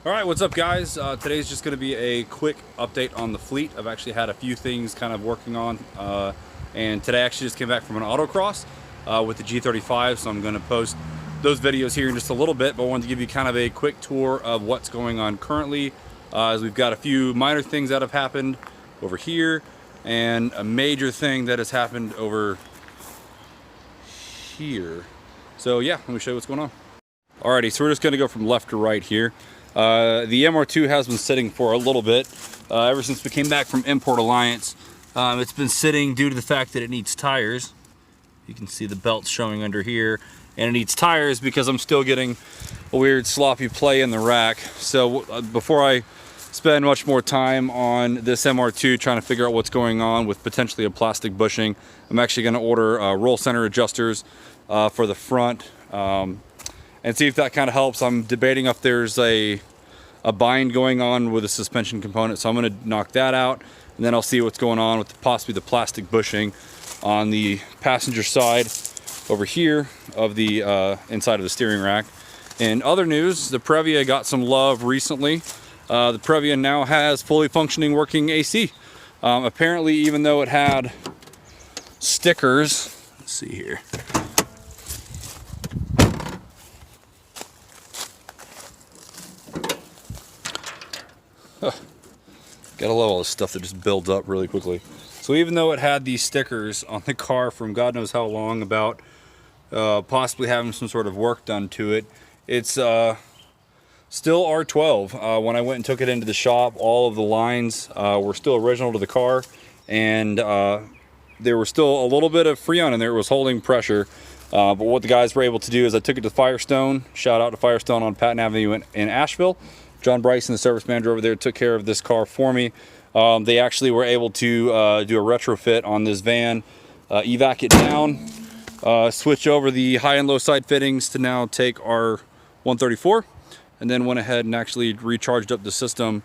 Alright, what's up guys? Today's just going to be a quick update on the fleet. I've actually had a few things kind of working on, and today I actually just came back from an autocross with the G35, so I'm going to post those videos here in just a little bit, but I wanted to give you kind of a quick tour of what's going on currently, as we've got a few minor things that have happened over here, and a major thing that has happened over here. So yeah, let me show you what's going on. Alrighty, so we're just going to go from left to right here. The MR2 has been sitting for a little bit, ever since we came back from Import Alliance. It's been sitting due to the fact that it needs tires. You can see the belts showing under here, and it needs tires because I'm still getting a weird sloppy play in the rack. So before I spend much more time on this MR2 trying to figure out what's going on with potentially a plastic bushing, I'm actually going to order roll center adjusters for the front. And see if that kind of helps. I'm debating if there's a bind going on with a suspension component, so I'm going to knock that out, and then I'll see what's going on with possibly the plastic bushing on the passenger side over here of the inside of the steering rack. In other news, the Previa got some love recently. The Previa now has fully functioning working AC. Apparently, even though it had stickers, let's see here. Gotta love all this stuff that just builds up really quickly. So even though it had these stickers on the car from God knows how long about possibly having some sort of work done to it, it's still R12. When I went and took it into the shop, all of the lines were still original to the car, and there was still a little bit of Freon in there. It was holding pressure. But what the guys were able to do is I took it to Firestone. Shout out to Firestone on Patton Avenue in Asheville. John Bryson, the service manager over there, took care of this car for me. They actually were able to do a retrofit on this van, evac it down, switch over the high and low side fittings to now take our 134, and then went ahead and actually recharged up the system,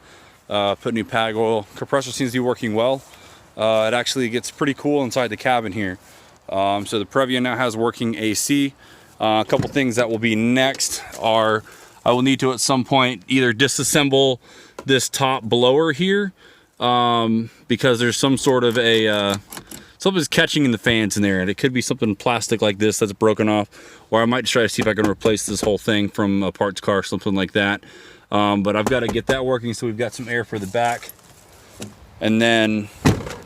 put new pag oil. Compressor seems to be working well. It actually gets pretty cool inside the cabin here. So the Previa now has working AC. A couple things that will be next are I will need to at some point either disassemble this top blower here because there's some sort of a something's catching in the fans in there, and it could be something plastic like this that's broken off, or I might try to see if I can replace this whole thing from a parts car, something like that. But I've got to get that working, so we've got some air for the back. And then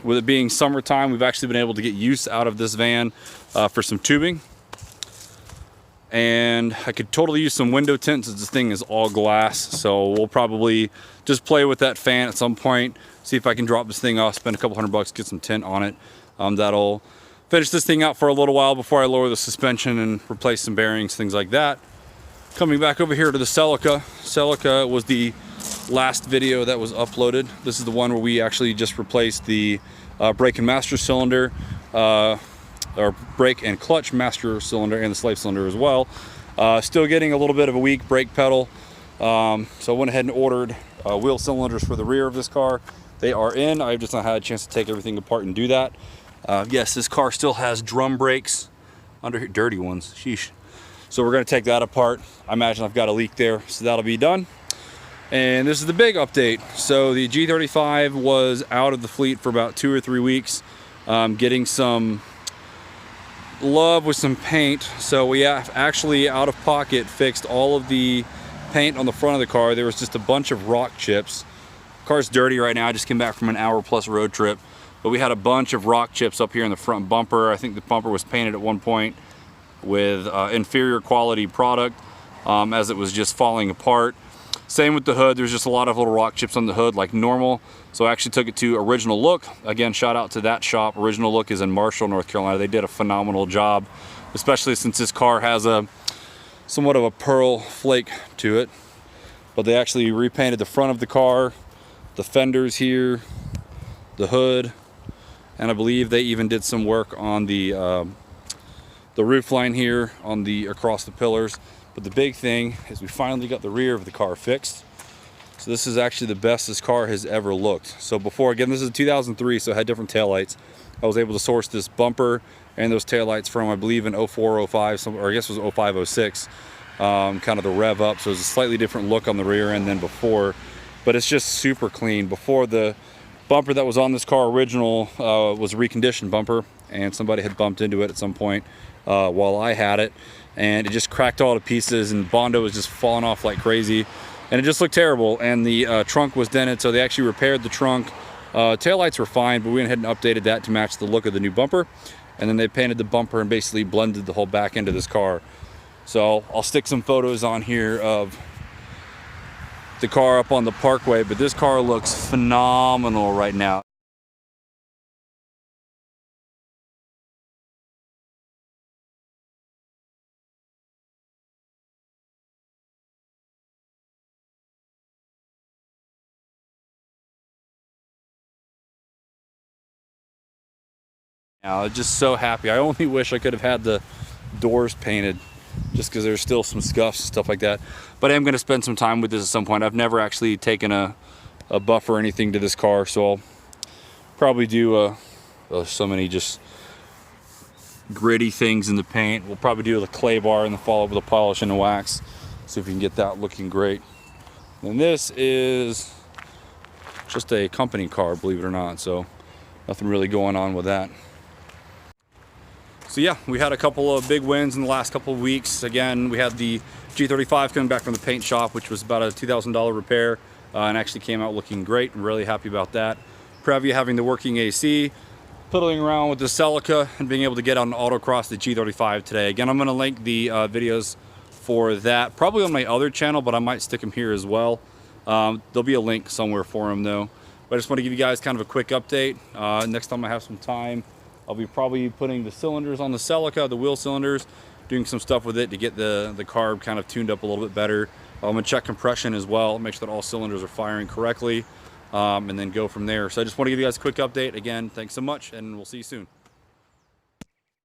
with it being summertime, we've actually been able to get use out of this van for some tubing. And I could totally use some window tint since this thing is all glass, so we'll probably just play with that fan at some point, see if I can drop this thing off, spend a couple $100, get some tint on it. That'll finish this thing out for a little while before I lower the suspension and replace some bearings, things like that. Coming back over here to the Celica. Celica was the last video that was uploaded. This is the one where we actually just replaced the brake and master cylinder, or brake and clutch master cylinder, and the slave cylinder as well. Still getting a little bit of a weak brake pedal, so I went ahead and ordered wheel cylinders for the rear of this car. They are in. I've just not had a chance to take everything apart and do that. Yes, this car still has drum brakes under here, dirty ones, sheesh. So we're going to take that apart. I imagine I've got a leak there, so that'll be done. And this is the big update. So the G35 was out of the fleet for about 2 or 3 weeks, getting some love with some paint. So we have actually out of pocket fixed all of the paint on the front of the car. There was just a bunch of rock chips. The car's dirty right now. I just came back from an hour-plus road trip, but we had a bunch of rock chips up here in the front bumper. I think the bumper was painted at one point with inferior quality product, as it was just falling apart. Same with the hood. There's just a lot of little rock chips on the hood like normal. So I actually took it to Original Look. Again, shout out to that shop. Original Look is in Marshall, North Carolina. They did a phenomenal job, especially since this car has a somewhat of a pearl flake to it. But they actually repainted the front of the car, the fenders here, the hood, and I believe they even did some work on the roof line here on the across the pillars. But the big thing is we finally got the rear of the car fixed. So this is actually the best this car has ever looked. So before, again, this is 2003, so it had different taillights. I was able to source this bumper and those taillights from, I believe, in 04, 05, or I guess it was 05, 06. kind of the rev up, so it's a slightly different look on the rear end than before, but it's just super clean. Before, the bumper that was on this car original was a reconditioned bumper, and somebody had bumped into it at some point while I had it, and it just cracked all to pieces, and Bondo was just falling off like crazy, and it just looked terrible. And the trunk was dented, so they actually repaired the trunk. Taillights were fine, but we went ahead and updated that to match the look of the new bumper, and then they painted the bumper and basically blended the whole back end of this car. So I'll stick some photos on here of the car up on the parkway, but this car looks phenomenal right now. Now, I'm just so happy. I only wish I could have had the doors painted, just because there's still some scuffs and stuff like that. But I am going to spend some time with this at some point. I've never actually taken a buff or anything to this car, so I'll probably do so many just gritty things in the paint. We'll probably do the clay bar in the fall with the polish and the wax. See if we can get that looking great. And this is just a company car, believe it or not, so nothing really going on with that. So yeah, we had a couple of big wins in the last couple of weeks. Again, we had the G35 coming back from the paint shop, which was about a $2,000 repair, and actually came out looking great. I'm really happy about that. Previa having the working AC, fiddling around with the Celica, and being able to get on autocross the G35 today. Again, I'm going to link the videos for that, probably on my other channel, but I might stick them here as well. There'll be a link somewhere for them though. But I just want to give you guys kind of a quick update. Next time I have some time, I'll be probably putting the cylinders on the Celica, the wheel cylinders, doing some stuff with it to get the carb kind of tuned up a little bit better. I'm going to check compression as well, make sure that all cylinders are firing correctly, and then go from there. So I just want to give you guys a quick update. Again, thanks so much, and we'll see you soon.